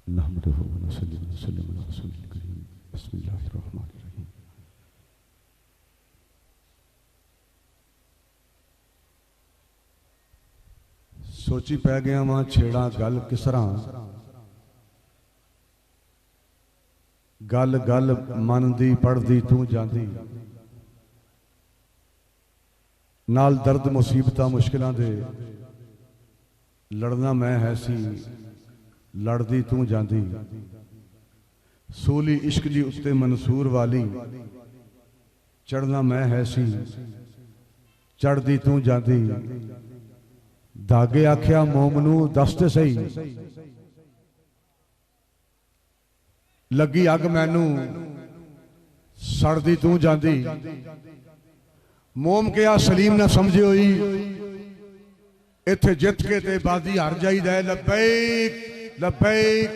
नहमदुहु व नसल्ली व नसल्लिमु अला रसूलिल करीम। बिस्मिल्लाहिर्रहमानिर्रहीम। सोची पै गया वां छेड़ा गल किस तरह, गल गल मन दी पढ़दी तू जांदी, नाल दर्द मुसीबतां मुश्किलां दे लड़ना मैं है सी, लड़दी तू जांदी। सूली इश्क दी उत्ते मंसूर वाली, चढ़ना मैं है सी, चढ़दी तू जांदी। धागे आख्या मोमनू दस ते सही, लगी अग मैनू सड़दी तू जांदी। मोम क्या सलीम ना समझे होई, इत्थे जित के ते बाजी हार जाईदा। लब्बैक लब्बैक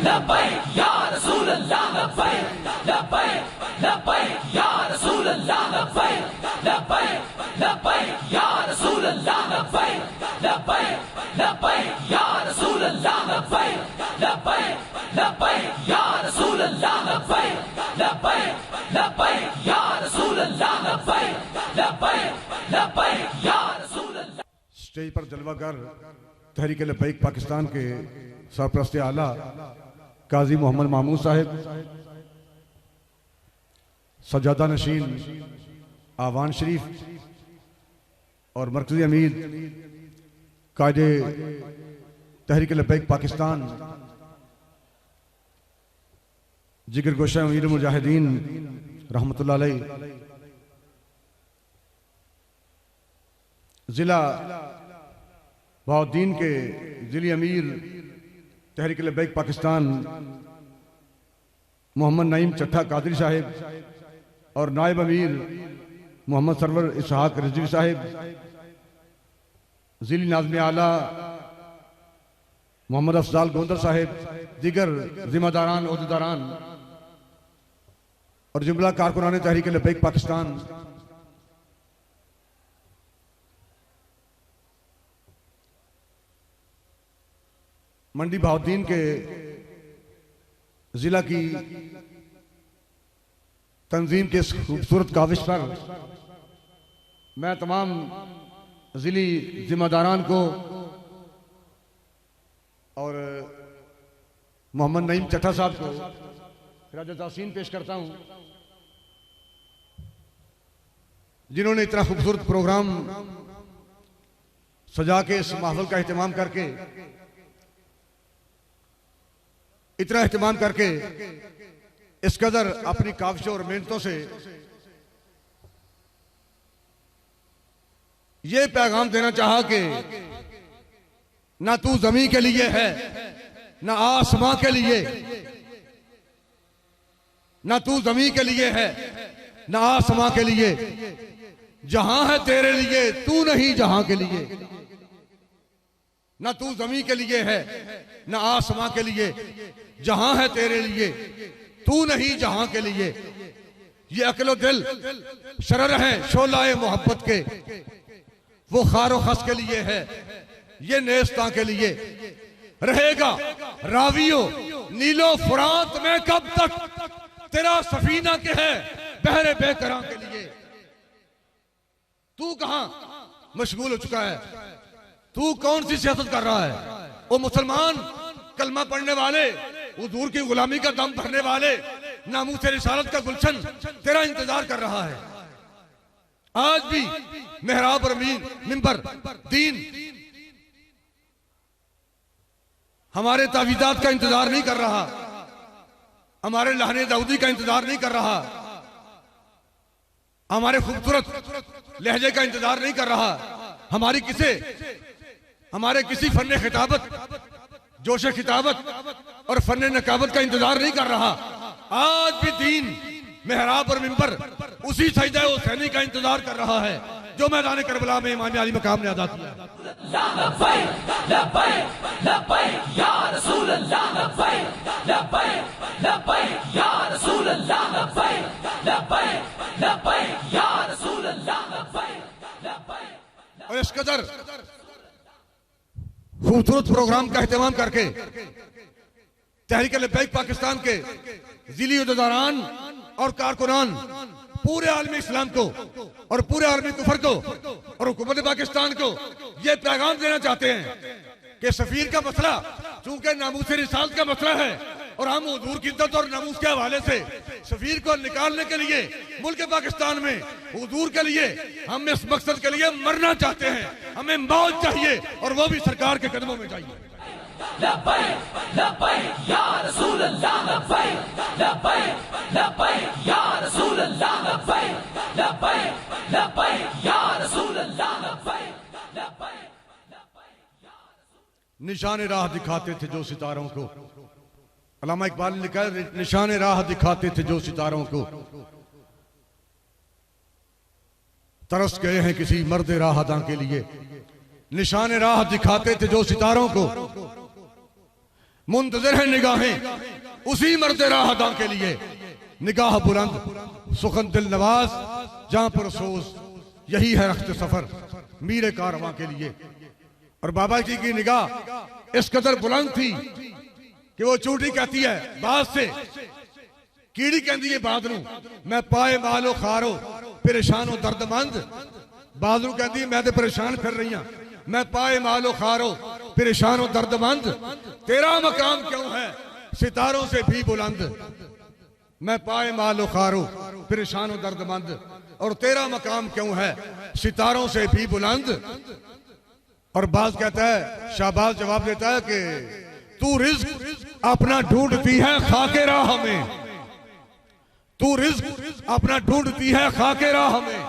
लब्बैक या रसूल अल्लाह, लब्बैक लब्बैक लब्बैक या रसूल अल्लाह, लब्बैक लब्बैक लब्बैक या रसूल अल्लाह, लब्बैक लब्बैक लब्बैक या रसूल अल्लाह, लब्बैक लब्बैक लब्बैक या रसूल अल्लाह, लब्बैक लब्बैक लब्बैक या रसूल अल्लाह, लब्बैक लब्बैक लब्बैक या रसूल अल्लाह। स्टेज पर जलवागर तहरीक लब्बैक पाकिस्तान के सरपरस्त आला काजी मोहम्मद मामूद साहिब, सजादा नशीन आवान शरीफ और मरकजी अमीर कायदे तहरीक लब्बैक पाकिस्तान, जिगर गोशा अमीर मुजाहिदीन रहमतुल्लाह अलैह, जिला बहाउद्दीन के जिली अमीर तहरीक लब्बैक पाकिस्तान मोहम्मद नईम चट्ठा कादरी साहिब और नायब अमीर मोहम्मद सरवर इसहाक रिजवी साहिब, जिली नाज़िम आला मोहम्मद अफजाल गोंदर साहिब, दिगर जिम्मेदारान ओहदेदारान और जुमला कारकुनान तहरीक लब्बैक पाकिस्तान, मंडी बहाउद्दीन के जिला की तंजीम के खूबसूरत काविश पर मैं तमाम जिली जिम्मेदारान को और मोहम्मद नईम चट्ठा साहब को खिराज तहसीन पेश करता हूं, जिन्होंने इतना खूबसूरत प्रोग्राम सजा के इस महफिल का एहतमाम करके, इतना एहतमाम करके इस कदर अपनी काविशों और मेहनतों से ये पैगाम देना चाहा कि ना तू जमीन के लिए है, ना आसमां के लिए, ना तू जमीन के लिए है, ना आसमां के लिए, जहां है तेरे लिए तू नहीं जहां के लिए। ना तू जमीन के लिए है, ना आसमां के लिए, जहां है तेरे लिए तू नहीं जहां के लिए। ये अक्लो दिल शरर है शोलाए मोहब्बत के, वो खारो खस के लिए है, ये नेस्ता के लिए। रहेगा रावियो नीलो फुरात में कब तक, तेरा सफीना के है बहरे बेकरां के लिए। तू कहां मशगूल हो चुका है, तू कौन सी सियासत कर रहा है? वो मुसलमान कलमा पढ़ने वाले, हुजूर की गुलामी का दम भरने वाले, नामूस रिसालत का गुलशन तेरा इंतजार कर रहा है। आज भी मेहराब और मिंबर दीन हमारे तावीज़ात का इंतजार नहीं कर रहा, हमारे लहने दाऊदी का इंतजार नहीं कर रहा, हमारे खूबसूरत लहजे का इंतजार नहीं कर रहा, हमारे किसी फन्ने खिताबत, जोशे खिताबत और फन्ने नकाबत का इंतजार नहीं कर रहा। आज भी दीन मेहराब और मिंबर उसी सजदा हुसैनी का इंतजार कर रहा है जो मैदान करबला में इमाम अली मकाम ने अदा किया। और इस कदर खूबसूरत प्रोग्राम का एहतमाम करके तहरीक लब्बैक पाकिस्तान के जिली उहदेदारान और कारकुनान पूरे आलमी इस्लाम को और पूरे आलमी कुफर को और हुकूमत पाकिस्तान को यह पैगाम देना चाहते हैं कि सफीर का मसला चूंकि नामूस रिसालत का मसला है और हम हुजूर की इज्जत और नामूस के हवाले से सफीर को निकालने के लिए मुल्क पाकिस्तान में हुजूर के लिए हम इस मकसद के लिए मरना चाहते हैं। हमें मौत चाहिए और वो भी सरकार के कदमों में चाहिए। लब्बैक लब्बैक या रसूल अल्लाह, लब्बैक लब्बैक लब्बैक या रसूल अल्लाह, लब्बैक लब्बैक लब्बैक या रसूल अल्लाह, लब्बैक लब्बैक लब्बैक या रसूल। निशान राह दिखाते थे जो सितारों को, अल्लामा इकबाल ने लिखा है, निशान राह दिखाते थे जो सितारों को, तरस गए हैं किसी मर्द राह अदा के लिए। निशान राह दिखाते थे जो सितारों को, मुंतज़िर है निगाहें उसी मर्द राह अदा के लिए। निगाह बुलंद सुखन दिल नवाज जहां पर सोज, यही है रख्त सफर मीरे कारवां के लिए। और बाबा जी की निगाह इस कदर बुलंद थी कि वो चूटी कहती है बात से, कीड़ी कहती है बादलों मैं पाए मालो खारो परेशानो दर्दमंद। बादलों कहती है मैं तो परेशान फिर रही हूं, मैं पाए मालो खारो परेशानो दर्दमंद। तेरा मकाम क्यों है सितारों से भी बुलंद, मैं पाए मालो खारो परेशानो दर्दमंद। और तेरा मकाम क्यों है सितारों से भी बुलंद। और बाज कहता है, शाहबाज जवाब देता है कि तू रिज़्क अपना ढूंढती है खाके राह में, तू रिज़्क अपना ढूंढती है खाके राह में,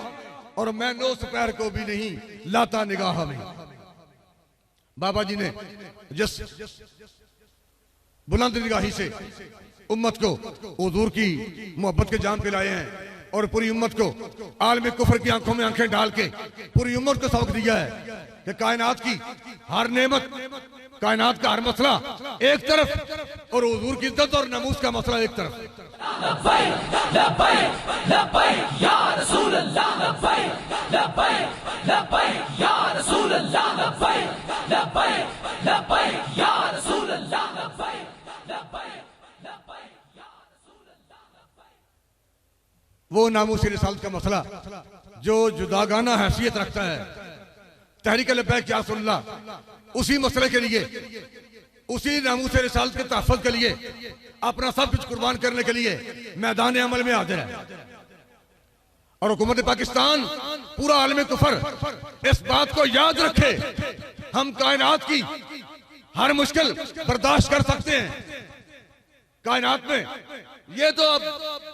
और मैं नो सपैर को भी नहीं लाता निगाह में। बाबा जी ने जिस बुलंद निगाही से उम्मत को हुजूर की मोहब्बत के जाम पिलाए हैं और पूरी उम्मत को आलम कुफर की आंखों में आंखें डाल के पूरी उम्मत को सबक दिया है कि कायनात की हर नेमत, कायनात का हर मसला एक तरफ और हुजूर की इज्जत और नमूस का मसला एक तरफ। लब्बैक लब्बैक लब्बैक या रसूल अल्लाह, लब्बैक लब्बैक लब्बैक या रसूल अल्लाह, लब्बैक लब्बैक लब्बैक या रसूल अल्लाह, लब्बैक लब्बैक लब्बैक या रसूल अल्लाह, लब्बैक। वो नामूस रिसालत का मसला जो जुदागाना हैसियत रखता है, तहरीक लब्बैक या रसूलल्लाह, उसी मसले के लिए, उसी नामूस रिसालत के तहफ़्फ़ुज़ के लिए अपना सब कुछ कुर्बान करने के लिए मैदान अमल में हाजिर है। और हुकूमत पाकिस्तान पूरा आलम कुफर इस बात को याद रखे, हम कायनात की हर मुश्किल बर्दाश्त कर सकते हैं। कायनात में ये तो अब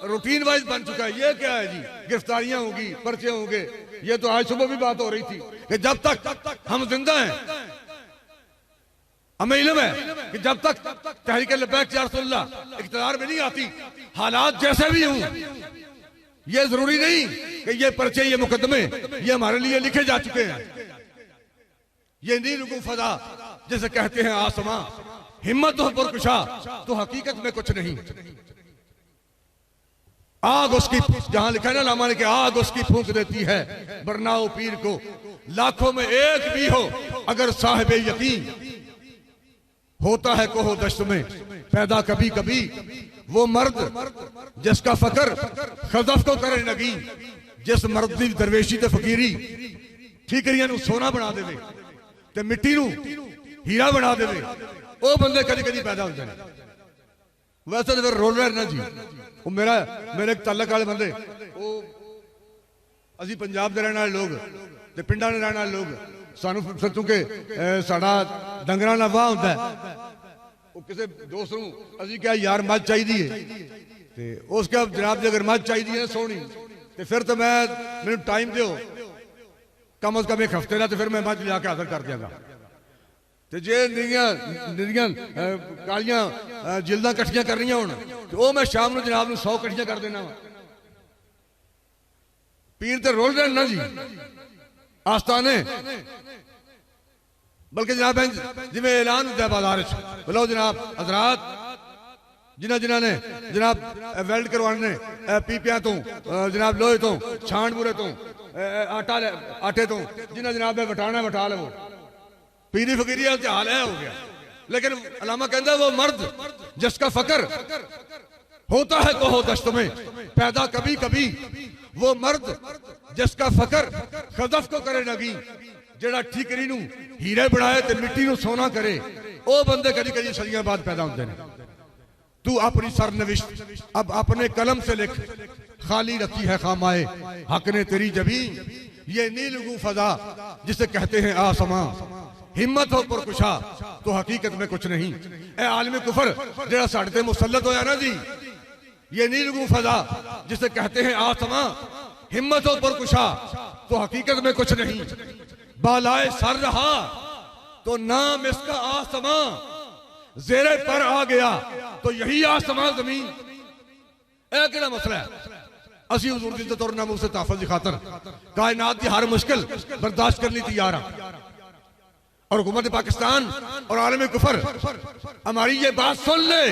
रूटीन वाइज बन चुका है। ये क्या है जी, गिरफ्तारियां होगी, पर्चे होंगे। ये तो आज सुबह भी बात हो रही थी कि जब तक हम जिंदा हैं, हमें इल्म है कि जब तक तहरीक लब्बैक या रसूलल्लाह इख्तियार में नहीं आती, हालात जैसे भी हों, ये जरूरी नहीं कि ये पर्चे, ये मुकदमे ये हमारे लिए लिखे जा चुके हैं। ये नील फजा जैसे कहते हैं आसमां, हिम्मत हो पुरकुशा तो हकीकत में कुछ नहीं। आग उसकी, जहां लिखा है ना लामा ने कि आग उसकी फूंक देती है बरनाओ पीर को, लाखों में एक भी हो अगर साहिब यकीन, होता है कोहो दश्त में पैदा कभी कभी वो मर्द जिसका फकर खजफ को करे नगी, जिस मर्द की दरवेशी ते फकीरी ठीकरियां नू सोना बना देवे ते मिट्टी नू हीरा बना देवे, वो बंदे कदी कदी पैदा होते हैं। वैसे तो फिर रोलर ना जी, वो मेरे ताल्लुक वाले बंदे, वो असी पंजाब दे रहने वाले लोग ते पिंडां दे रहने वाले लोग, सानू चूंकि साडा डंगरां नाल वाह हुंदा है, वो किसी दोस्त नूं असीं क्या यार मझ चाहिदी है ते उस क्या जनाब जी अगर मझ चाहिदी है सोहनी ते फिर तो मैनूं टाइम दिओ कम अज कम एक हफ्ते दा, ते फिर मैं मझ लिया के हाज़र कर दियांगा। ते जे निरियां कालियां जिल्दां कट्ठियां करनियां होण ते वो मैं शाम नूं जनाब नूं 100 कट्ठियां कर देना वा। पीर ते रोल रहे ना जी आस्थाने, बल्कि जनाब जिवें ऐलान होता है बाजार बोलो जनाब हजरात जिन्हां ने जनाब वेल्ड करवाने पीपियां तो जनाब लोहे तो छाण बुरे तो आटे तो जिन्हां जनाब वटाना वटा लो, पीरी फकीरी हाल है हो गया। लेकिन अलामा कहता वो मर्द जिसका फकर होता है कोहो दश्त में पैदा कभी कभी, वो मर्द जिसका फकर खदफ को करे नगी, जेड़ा ठीकरी नू हीरे बनाए ते मिट्टी नू सोना करे, ओ बंदे कदी कदी सदियां बाद पैदा होते हैं। तू अपनी सरनविश्त अब अपने कलम से लिख, खाली रखी है खामाए हक ने तेरी जबीन, ये नीलगू फजा जिसे कहते हैं आसमां, हिम्मत हो पुरकुशा तो हकीकत में कुछ नहीं। ए आलम कुफर जेड़ा साडे ते मुसल्लत होया ना जी, ये नीलगू फजा जिसे कहते हैं आसमां, हिम्मत हो पुरकुशा तो हकीकत में कुछ नहीं। बालाए सर रहा तो नाम इसका आसमां, जेरे पर आ गया तो यही आसमां जमीन। ए केड़ा मसला है? असी हुजूर दी इज्जत और नामूस से तहफ़्फ़ुज़ की खातर कायनात की हर मुश्किल बर्दाश्त करने तैयार हैं। और हुकूमत पाकिस्तान और आलम कुफर हमारी ये बात सुन ले,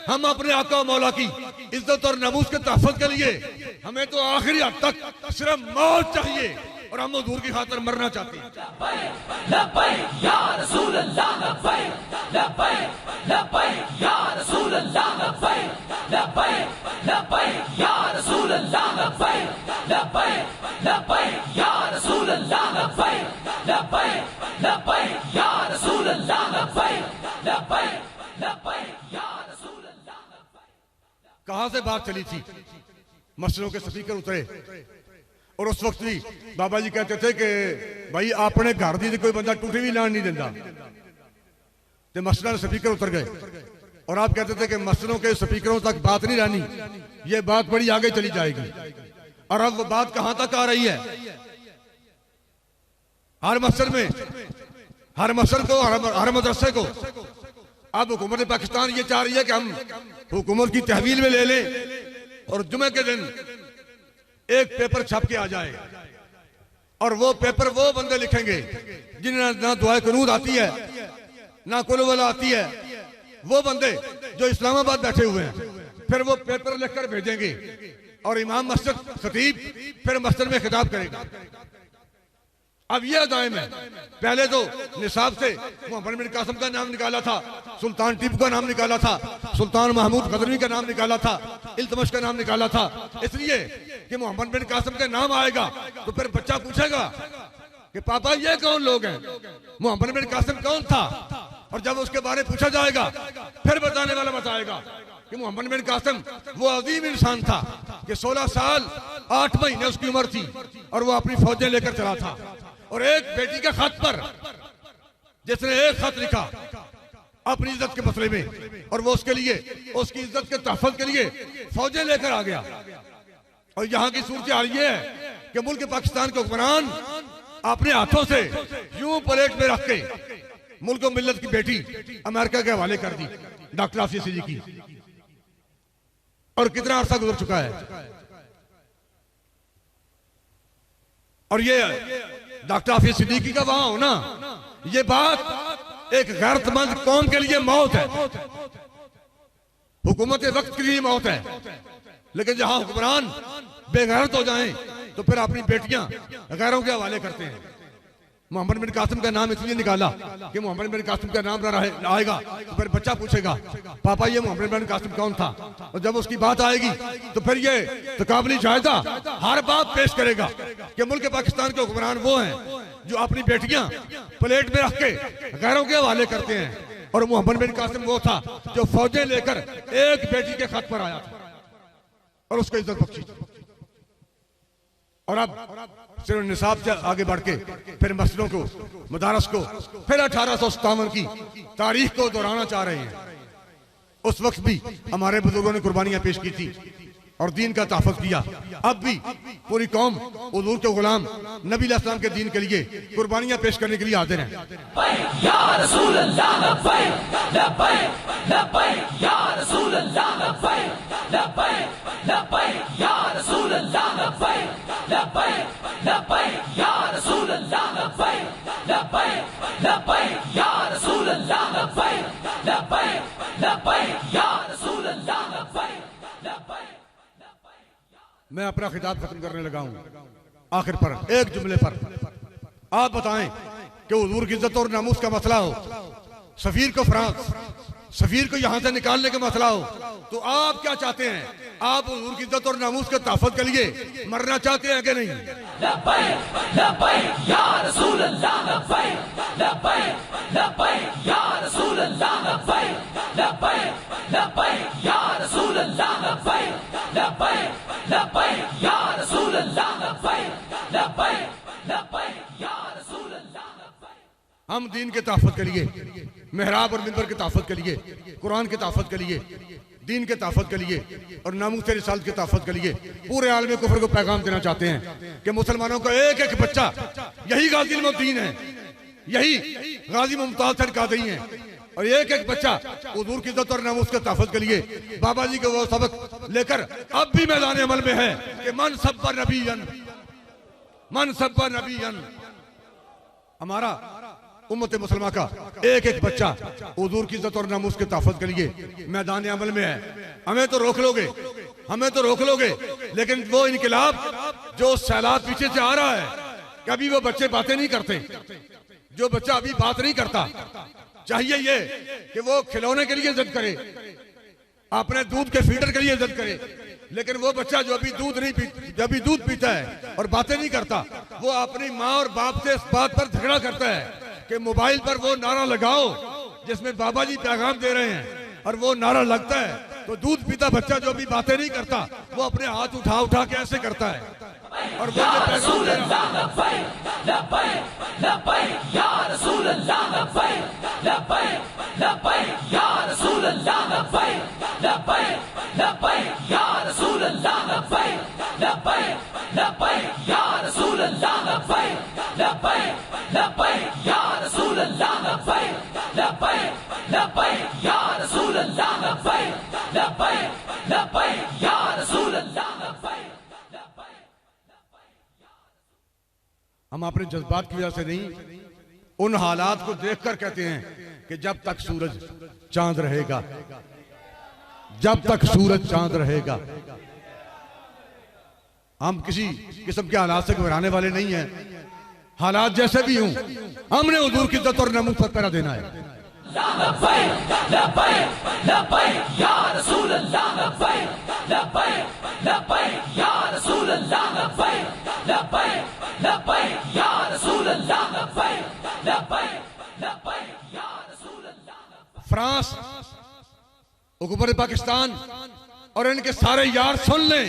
हम अपने आका मौला की इज्जत और नामूस के तहफ़्फ़ुज़ के लिए हमें तो आखिरी हद तक सिर्फ मौत चाहिए और हम हुजूर की खातर मरना चाहते हैं। लब्बैक या रसूल अल्लाह, लब्बैक लब्बैक लब्बैक या रसूल अल्लाह, लब्बैक लब्बैक लब्बैक या रसूल अल्लाह, लब्बैक लब्बैक लब्बैक या रसूल अल्लाह, लब्बैक लब्बैक लब्बैक या रसूल अल्लाह, लब्बैक लब्बैक लब्बैक या रसूल अल्लाह। कहां से बात चली थी? मसलों के स्पीकर उतरे और उस वक्त भी बाबा जी कहते थे कि भाई अपने घर दी कोई बंदा टूटी भी लान नहीं देता, तो मसला स्पीकर उतर गए और आप कहते थे कि मसलों के स्पीकरों तक बात नहीं रहनी, ये बात बड़ी आगे चली जाएगी। और अब वो बात कहां तक आ रही है? हर मसल में, हर मसल को, हर मदरसे को अब हुकूमत पाकिस्तान ये चाह रही है कि हम हुकूमत की तहवील में ले लें और जुमे के दिन एक पेपर छप के आ जाए और वो पेपर वो बंदे लिखेंगे जिन्हें ना दुआए कुनूत आती है ना कुल वाला आती है, वो बंदे जो इस्लामाबाद बैठे हुए हैं, फिर वो पेपर लिखकर भेजेंगे और इमाम मस्जिद खतीब फिर मस्जिद में खिताब करेगा। अब यह दायम है, पहले तो निसाब से मोहम्मद बिन कासिम का नाम निकाला था, सुल्तान टीपू का नाम निकाला था, सुल्तान महमूद गजनवी का नाम निकाला था, इल्तमश का नाम निकाला था, इसलिए कि मोहम्मद बिन कासिम का नाम आएगा तो फिर बच्चा पूछेगा कि पापा ये कौन लोग हैं, मोहम्मद बिन कासिम कौन था? और जब उसके बारे में पूछा जाएगा फिर बताने वाला बताएगा कि मोहम्मद बिन कासिम वो अजीम इंसान था कि 16 साल 8 महीने उसकी उम्र थी और वो अपनी फौजें लेकर चला था। और एक बेटी के खत पर जिसने एक खत लिखा अपनी इज्जत के मसले में और वो उसके लिए, उसकी इज्जत के तहफ़्फ़ुज़ के लिए फौजें लेकर आ गया। और यहाँ की सूरत हाल ये है कि मुल्क पाकिस्तान के हुक्मरान अपने हाथों से यूं प्लेट में रख के मुल्क और मिल्लत की बेटी अमेरिका के हवाले कर दी, डॉक्टर हाफिज सिद्दीकी की। और कितना अरसा गुजर चुका है और ये डॉक्टर हाफिज सिद्दीकी का वहां होना, ये बात एक गैरतमंद कौम के लिए मौत है, हुकूमत वक्त के लिए मौत है। लेकिन जहां हुक्मरान बेगैरत हो जाएं तो फिर अपनी बेटियां गैरों के हवाले करते हैं। मोहम्मद बिन कासिम का नाम इसलिए निकाला कि मोहम्मद बिन कासिम का नाम आएगा तो फिर बच्चा पूछेगा पापा ये मोहम्मद बिन कासिम कौन था? और जब उसकी बात आएगी तो फिर ये तकाबली जायजा हर बात पेश करेगा कि मुल्क पाकिस्तान के हुक्मरान वो हैं जो अपनी बेटियां प्लेट में रख के गैरों के हवाले करते हैं। और मोहम्मद बिन कासिम वो था जो फौजें लेकर एक बेटी के खत पर आया था और उसको इज्जत बख्शी। और अब सिर्फ निसाब से आगे बढ़ के फिर मसलों को, मदारस को फिर 1857 की तारीख को दोहराना चाह रहे हैं। उस वक्त भी हमारे बुजुर्गों ने कुर्बानियां पेश की थी और दीन का तहफ़्फ़ुज़ किया। अब भी पूरी कौम हुज़ूर के गुलाम नबी अलैहिस्सलाम के दीन के लिए कुर्बानियां पेश करने के लिए हाज़िर हैं। या रसूल अल्लाह, लब्बैक लब्बैक लब्बैक या रसूल अल्लाह, लब्बैक लब्बैक लब्बैक या रसूल अल्लाह, लब्बैक लब्बैक लब्बैक या रसूल अल्लाह, लब्बैक लब्बैक लब्बैक या रसूल अल्लाह, लब्बैक लब्बैक लब्बैक या रसूल अल्लाह, लब्बैक लब्बैक। मैं अपना खिताब खत्म करने लगा हूं। आखिर पर एक जुमले पर आप बताएं कि हुजूर की इज्जत और नामूस का मसला हो, सफीर को फ्रांस, सफीर को यहां से निकालने का मसला हो, तो आप क्या चाहते हैं? आप हुजूर की इज्जत और नामूस के तहफ़्फ़ुज़ के लिए मरना चाहते हैं कि नहीं? लब्बैक लब्बैक या रसूल अल्लाह, लब्बैक लब्बैक लब्बैक या रसूल अल्लाह, लब्बैक लब्बैक लब्बैक या रसूल अल्लाह, लब्बैक लब्बैक लब्बैक या रसूल अल्लाह, लब्बैक लब्बैक लब्बैक या रसूल अल्लाह, लब्बैक। हम दीन के तहफ़्फ़ुज़ के लिए, मेहराब और मिंबर के तहफ़्फ़ुज़ के लिए, कुरान के तहफ़्फ़ुज़ के लिए, दीन के तहफ़्फ़ुज़ के लिए और नामूस रिसालत के तहफ़्फ़ुज़ के लिए पूरे आलम कुफ्र को पैगाम देना चाहते हैं कि मुसलमानों का एक एक बच्चा, यही गाज़ी इल्मुद्दीन है, यही गाज़ी मुमताज़ सर कादरी हैं, और एक एक बच्चा हुजूर की इज्जत और नामूस के तहफ़्फ़ुज़ के लिए बाबा जी का वो सबक लेकर अब भी मैदान अमल में है कि मन सब्बा नबीयन, मन सब्बा नबीयन। हमारा उम्मत मुसलमान का एक एक बच्चा हुजूर की इज्जत और नामूस के तहफ़्फ़ुज़ के लिए मैदान अमल में है। हमें तो रोक लोगे, हमें तो रोक लोगे, लेकिन वो इनकलाब जो सैलाब पीछे से आ रहा है, कभी वो बच्चे बातें नहीं करते। जो बच्चा अभी बात नहीं करता, चाहिए ये कि वो खिलौने के लिए जिद करे, अपने दूध के फीडर के लिए जिद करे, लेकिन वो बच्चा जो अभी दूध नहीं पी, जब अभी दूध पीता है और बातें नहीं करता, वो अपनी माँ और बाप से इस बात पर झगड़ा करता है कि मोबाइल पर वो नारा लगाओ जिसमें बाबा जी पैगाम दे रहे हैं, और वो नारा लगता है तो दूध पीता बच्चा जो अभी बातें नहीं करता, वो अपने हाथ उठा उठा के ऐसे करता है और वो ये पैगाम दे रहा है। लब्बैक लब्बैक लब्बैक या रसूल अल्लाह, लब्बैक लब्बैक लब्बैक या रसूल अल्लाह, लब्बैक लब्बैक लब्बैक या रसूल अल्लाह, लब्बैक लब्बैक लब्बैक या रसूल अल्लाह, लब्बैक लब्बैक लब्बैक या रसूल अल्लाह, लब्बैक लब्बैक लब्बैक या रसूल अल्लाह, लब्बैक लब्बैक लब्बैक या रसूल अल्लाह, लब्बैक। हम अपने जज्बात की वजह से नहीं, उन हालात को देखकर कहते हैं कि जब तक सूरज चांद रहेगा, जब तक सूरज चांद रहेगा। हम किसी किस्म के हालात से घबराने वाले नहीं हैं। हालात जैसे भी हों, हमने हुजूर की इज्जत और नामूस पर पहरा देना है। लब्बैक लब्बैक लब्बैक या रसूल अल्लाह, लब्बैक लब्बैक लब्बैक या रसूल अल्लाह, लब्बैक लब्बैक लब्बैक या रसूल अल्लाह, लब्बैक लब्बैक लब्बैक या रसूल अल्लाह। फ्रांस, हुकूमत पाकिस्तान और इनके सारे यार सुन लें,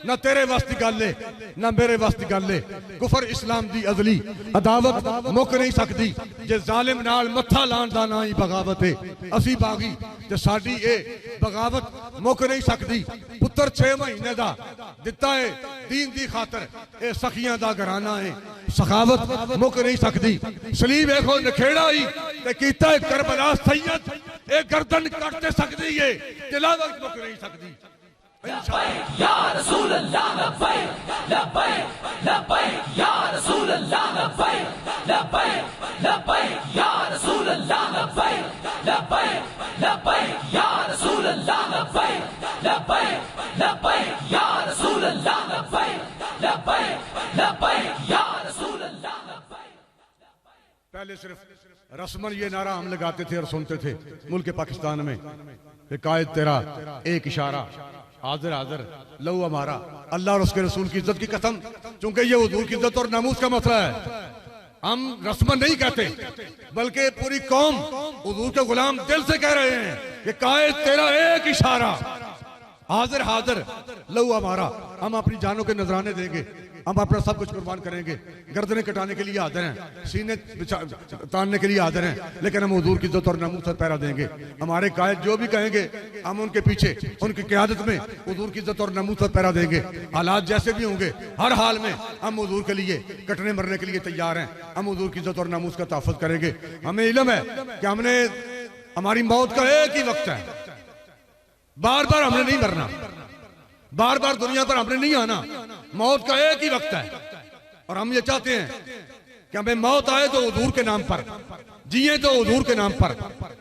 ना तेरे वास्ते गल है, ना मेरे वास्ते गल है। कुफर इस्लाम दी अजली अदावत मुक नहीं सकती जे जालिम नाल मत्था लाण दा ना ही बगावत है। असी बागी ते साडी ए बगावत मुक नहीं सकती। पुत्र 6 महीने दा दिता है दीन दी खातर, ए सखियां दा घराना है, सखावत मुक नहीं सकती। सलीब देखो नखेड़ा ही ते कीता है करबला सैयद, ए गर्दन कट सकती है, तिलावत मुक नहीं सकती। लब्बैक या रसूल अल्लाह, लब्बैक लब्बैक लब्बैक या रसूल अल्लाह, लब्बैक लब्बैक लब्बैक या रसूल अल्लाह, लब्बैक लब्बैक लब्बैक या रसूल अल्लाह, लब्बैक लब्बैक लब्बैक या रसूल अल्लाह, लब्बैक लब्बैक लब्बैक या रसूल अल्लाह, लब्बैक। पहले सिर्फ रस्मन ये नारा हम लगाते थे और सुनते थे मुल्क पाकिस्तान में कि कायद तेरा एक इशारा, हाजिर हाजिर लहू हमारा। अल्लाह और उसके रसूल की इज्जत की कसम, चूंकि ये हुजूर की इज्जत और नामूस का मसला है, हम रस्मन नहीं कहते, बल्कि पूरी कौम हुजूर के गुलाम दिल से कह रहे हैं कि कायद तेरा एक इशारा, हाजिर हाजिर लहू हमारा। हम अपनी जानों के नजराने देंगे, हम अपना सब कुछ कुर्बान करेंगे, गर्दनें कटाने के लिए हाजिर हैं, सीने तानने के लिए हाजिर हैं, लेकिन हम हुजूर की इज्जत और नामूस पर पहरा देंगे। हमारे कायद जो भी कहेंगे हम उनके पीछे, उनकी क़यादत में हुजूर की इज्जत और नामूस पर पहरा देंगे। हालात जैसे भी होंगे, हर हाल में हम हुजूर के लिए कटने मरने के लिए तैयार हैं। हम हुजूर की इज्जत और नामूस का तहफ़्फ़ुज़ करेंगे। हमें इल्म है कि हमने, हमारी मौत का एक ही वक्त है, बार बार हमने नहीं मरना, बार बार दुनिया पर हमने नहीं आना, मौत का एक ही वक्त है। और हम ये चाहते हैं कि हमें मौत आए तो हुजूर के नाम पर, जिए तो हुजूर के नाम पर।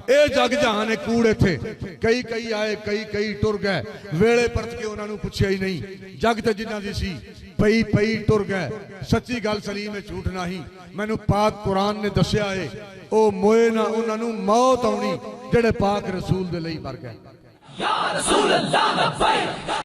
ए जग जहाने कूड़े थे, कई कई आए कई कई टुर गए, वेले परत के उन्होंने पूछे ही नहीं। जग ते जिन्हां दी सी पई पई टुर गए, सच्ची गल सलीम है झूठ नहीं। मैनू पाक कुरान ने दस्या है, ओ मोए ना उन्होंने मौत आनी ਜਿਹੜੇ ਪਾਕ ਰਸੂਲ ਦੇ ਲਈ ਮਰ ਗਏ। Ya Rasulullah labbaik